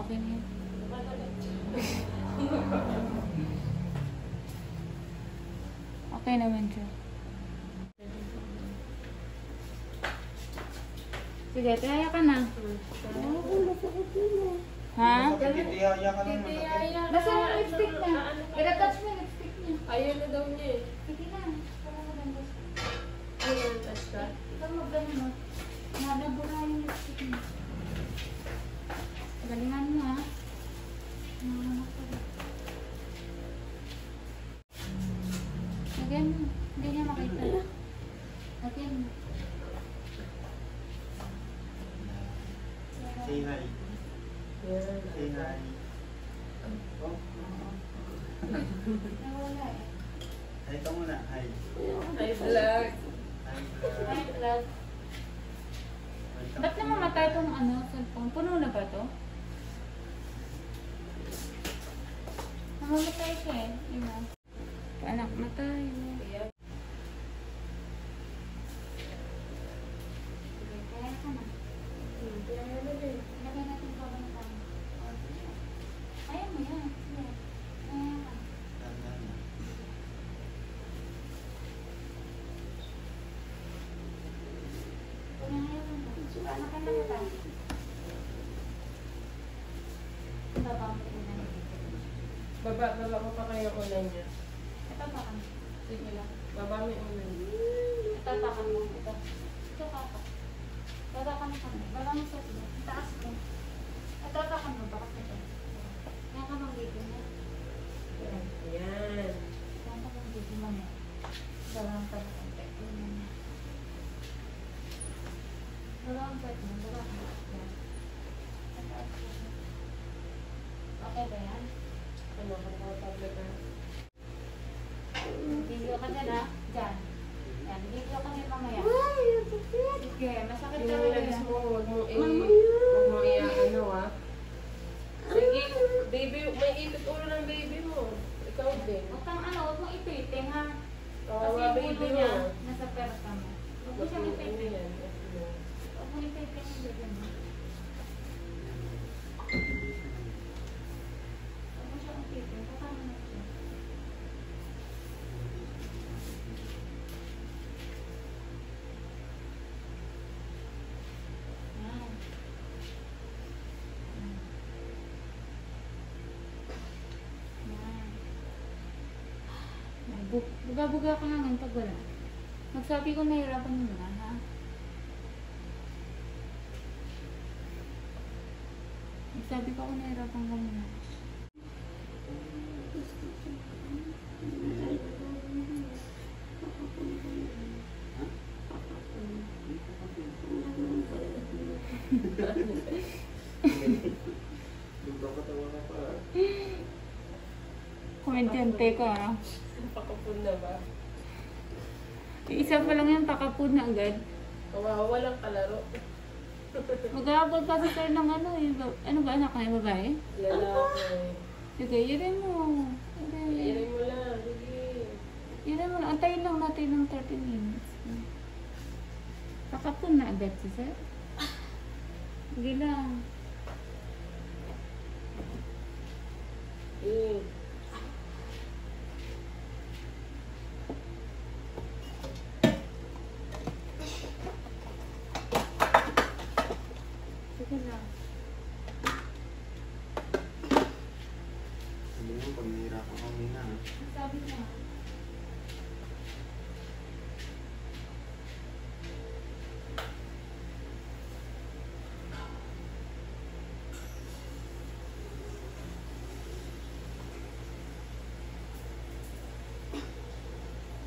Okay na yun. Okay naman siya. Sige, tihaya ka na. Ha? Titihaya ka lang. Basta yung lipstick na. Ira-touch mo yung lipstick niya. Ayaw na daw niya eh. Sige na. Wala mo ganda. Ayaw na touch ka. Ikaw mag-gano mo. Nabura yung lipstick niya. Galingan mo ha. Lagyan mo. Hindi niya makita. Lagyan mo. Say hi. Yan. Say hi. Oh. Nawala eh. Hi ka muna. Hi. Hi, vlog. Hi, Hi, vlog. vlog. Ba't namamatay itong cellphone? Puno na ba ito? Namamatay siya eh. Diba? Anak na tayo. Kaya ka na. Lagay natin pa ba na tayo? Kaya mo yan. Sige. Kaya ka. Anak ka na ba tayo? Baba mo rin na. Baba ko pa kayo ulan niya. Ito pa ka. Sige lang. Baba mo yung ulan. Ito pa ka mo. Ito. Ito pa ka. Baba ka mo ka. Baba mo sa ito. Taas mo. Ito pa ka mo. Baka ito. Yan ka bang bigyan niya? Yan. Yan ka bang bigyan mo niya? Dalawang pa na konti. Dalawang pa na. Dalawang pa na. Okay ba yan? Ano ka na tablet na? Video ka dyan ha? Dyan. Yan. Video ka niya mamaya. Sige. Masakit Yung talaga legs yan. mo, huwag mo ano ah. Sige, baby, may ipit ulo ng baby mo. Ikaw din. Huwag kang huwag mo ipiting ha. Kasi Kawawa yung baby ulo mo. niya, nasa persa mo. Huwag mo siyang Ano ipiting. yan? Huwag mo ipiting yung bebe mo. Huwag mo siyang ipiting. Kasama na siya. Yan. Yan. Buga-buga ka nga ngayon pag wala. Magsabi ko nahirapan mo na, ha? Magsabi ko nahirapan ka muna. Nagpapatawa ka pa. Komedyante ka, ha? Pakapun na ba? Isa pa lang yan, pakapud na agad. Kawawa, walang kalaro. Mag-aabot pa si sir ng ano eh. Ano ba anak na yung babae? Lalaki. Sige, irin mo. Irin mo lang. Sige. Irin mo lang. Antayin lang natin ng 30 minutes. Pakapud na agad si sir. Sige lang. Sige lang. Sabi mo, pag nahirapan ka muna. Sabi niya.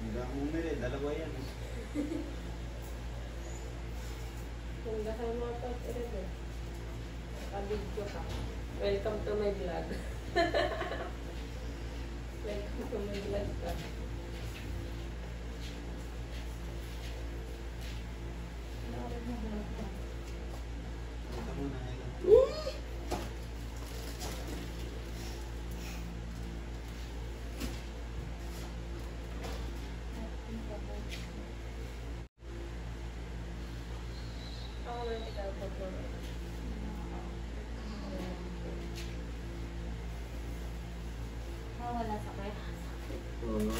Hanggang umili, dalawa yan. Kung kasama pa, irin mo. Nakabidyo ka. Welcome to my vlog. Welcome to my vlog ka. Punta muna, ikaw. Ako na ikaw po. wala sakit. Oo.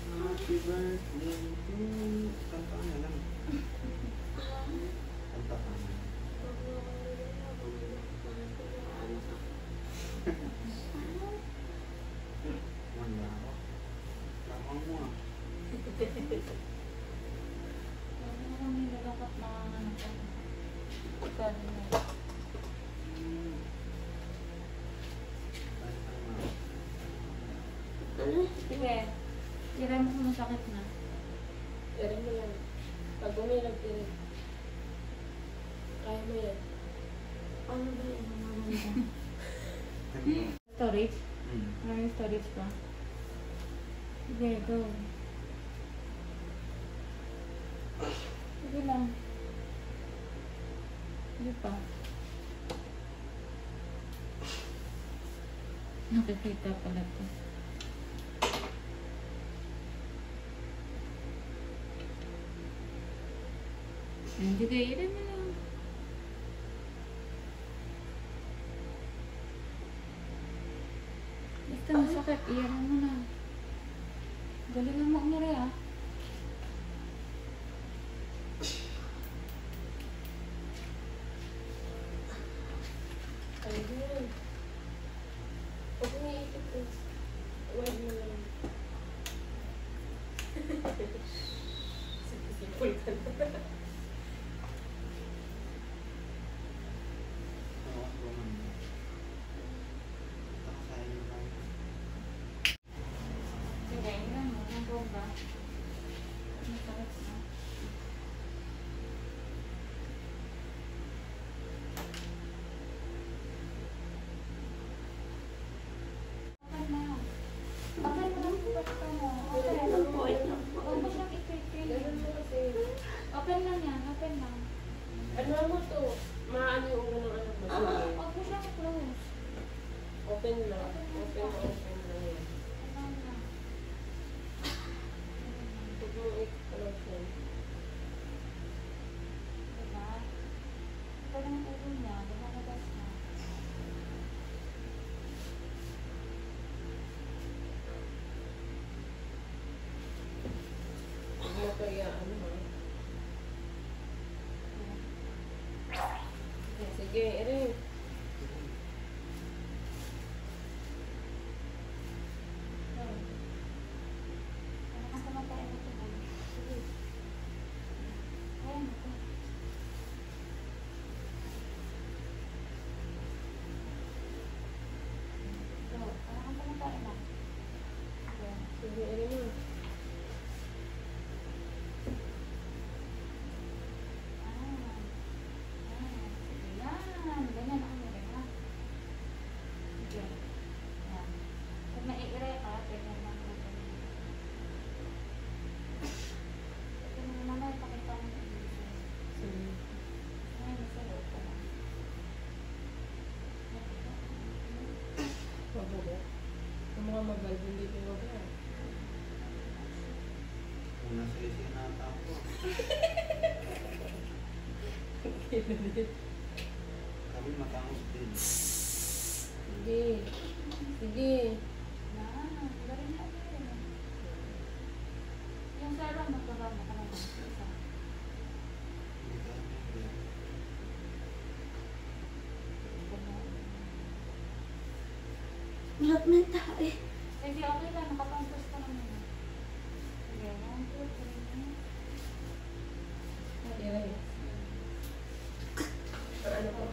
Happy birthday to you. Kanta ka na lang. Kanta ka na. Wala ako. Lakang mo ah. Ano naman nilalakat na ano pa. Sabi na. Sige. Tira mo kung masakit na. Pero mo lang. Pag umilag din. Kaya mo yan. Ano ba yun? Storage? Maraming storage pa. Sige, go. Sige lang. Sige pa. Nakikita pala to. Hindi kayo rin mo lang. Basta masakit, iyaran mo na. Galingan mo umiri ah. Ay, yun. Pag umiikot ko, wag mo lang. Sipul ka na. Sige, iyaran mo. Ang bomba. Masakit na. Okay na. Okay mo lang po basta mo. Okay. Huwag mo siyang i-treat. Ganun mo kasi. Open lang yan. Open lang. Ano mo to? Maano yung ulo ng anak mo? Sige. Huwag mo siyang close. Open lang. Open lang yan. Open lang. Huwag mo i-close yan. Diba? Ito lang ang ulo niya. Lumalabas na. Huwag mo kaya ano ha. Sige, Ere. Parang kamatay na ito. Sige. Ayan ito. Ito. Parang kamatay na. Ayan. Sige, Ere mo. Sige yan. Ganyan ako mo rin ha. Sige. Yan. Pag naiire ka, ganyan lang mo ganyan. Sige mo naman, pakita mo yung ibig. Sige. Ngayon, nasa loob ka lang. Mabuo. Ang mga magal, hindi ko magal. Kung nasa isi na ako. Kami matangos din. Sige. Sige. Yan. Galing na din. Yung serum, magkakama ka naman. Isa. Hindi ka namin. Lahat na tayo. Sige, okay lang. Nakapampus ka naman. Sige, 1, 2, 3. Ere. Ano po?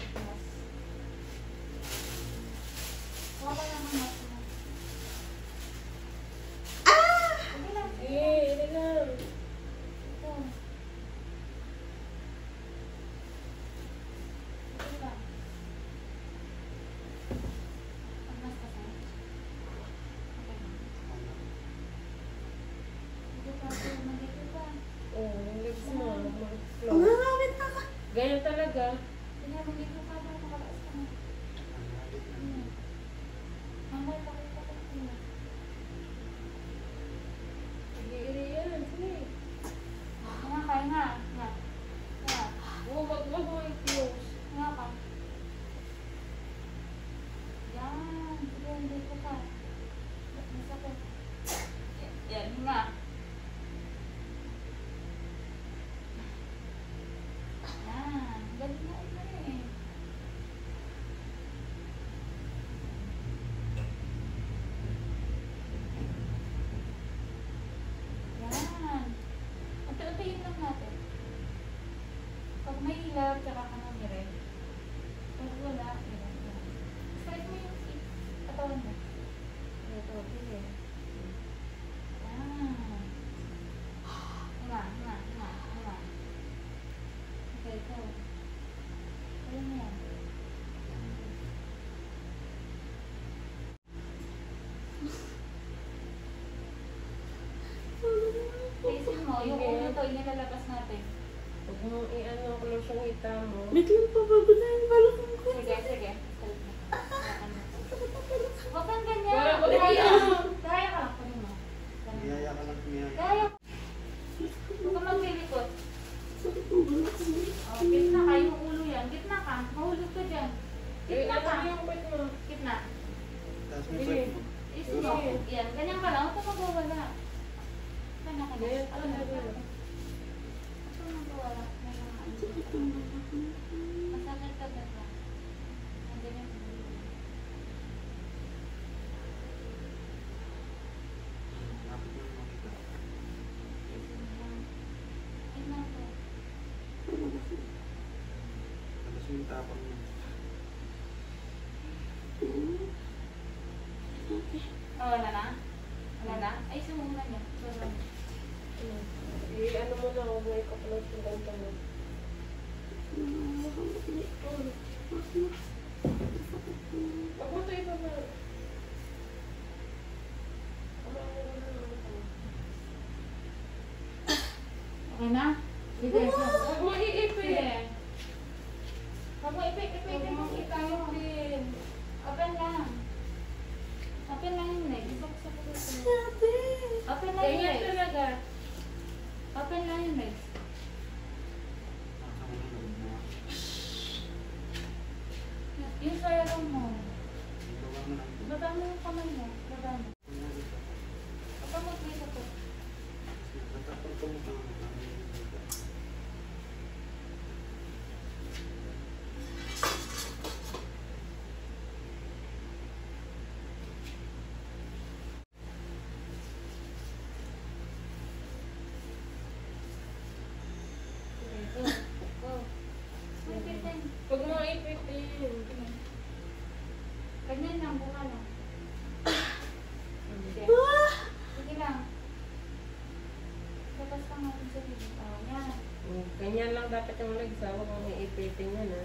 Wala lang ang mas mo. Sige lang. Sige, Ere lang. Ito. Sige lang. Ang mas ka sa'yo. Okay lang. Dito ka, nandito ka. Oo, yung legs mo. Mag-flow. Umangawit ako. Ganyan talaga. Sige, nandito ka ba? Nakalaas ka na. Hmm. Mamay, pakita ko sa'yo. Sige, Ere yan. Sige. Nga, kaya nga. Nga. Nga. Wag mo i-close. Nga ka. love, tsaka ka ng miret. Pag wala, miret na. Straight mo yung katawan mo. Ito, bili. Hima. Okay, ito. Alam mo yan. Isin mo, yung ulo to, inilalabas natin. Huwag mong i-ano ko lang siyang hita mo. Wait lang pa, bago na yung balakang ko. Sige. Huwag kang ganyan. Wala ko Gaya ganyan. Gaya ka lang. Kunin mo. Ganun. Niyaya ka lang kumiyaya. Gaya. Huwag kang maglilikot. Sakit ang balakang ko. Oh, gitna ka. Yung ulo yan. Gitna ka. Mahulog ka dyan. Gitna ka. Ano yung kwet mo? Gitna. Taas mo Sige. yung mo. Isin mo. Yan. Ganyan ka lang. Huwag kang magwawala. Ganyan ka lang. Ganyan ka Alam mo. lang. Huwag kang magwawala. May mga ano. Sakit ang balakang ko. Masakit ka ganda. Ganyan ka. Lapit mo yung makita. Tingnan ko. Tapos yung tapang mo. Oh, wala na? Wala na? Ay, sumuna niya. Wala na. I-ano mo na, huwag mo ikapalag yung ganda mo. Huwag mo ito ibaba. Okay na? Sige. Huwag mo iipit. Sige. Huwag mo ipik-ipik. Huwag mo itayong din. Open lang. Open lang yung leg. Open lang yung Ganyan leg. talaga. Open lang yung leg. Yung sayaro mo. Baba mo yung kamay mo. Baba mo. Baba mo dito po. Go. Go. May pitin. Huwag mo ipitin. Ganyan lang, buka lang. Sige. Sige lang. Tapos lang natin sa video. Oh, yan. Ganyan lang dapat yung legs ha. Huwag mong iipitin yan ha.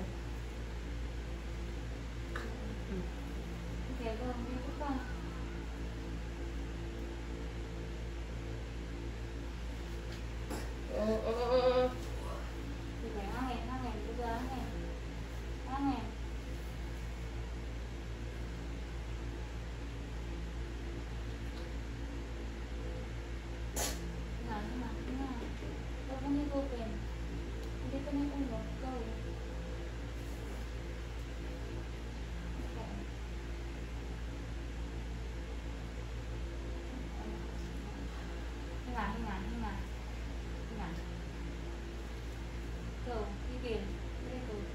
Sige, go. May buka. Oo. Sige, hangin. Buka, hangin. Hangin. Hinga. Huwag mong higupin. Hindi pa na yung ulo. Go. Okay. Hinga. Go. Higil. Very good.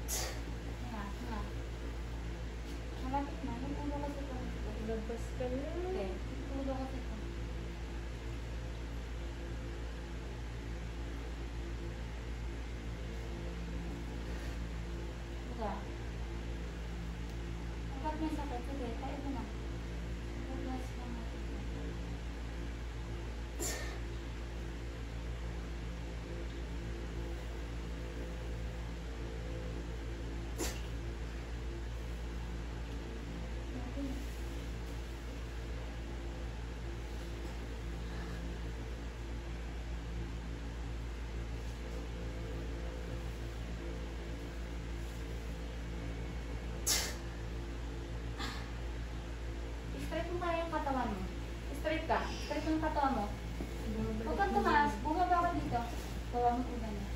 Hinga. Malapit na. Yung ulo kasi ito. Labas ka na. Okay. Yung ulo kasi ito. Buka. Kapag may sakit, sige, tayo mo na. Relax lang natin. Okay. Straight mo kaya yung katawan mo. Straight ka. Straight yung katawan mo. Huwag kang tumaas. Bumaba ka dito. Gawa mo kung ganyan.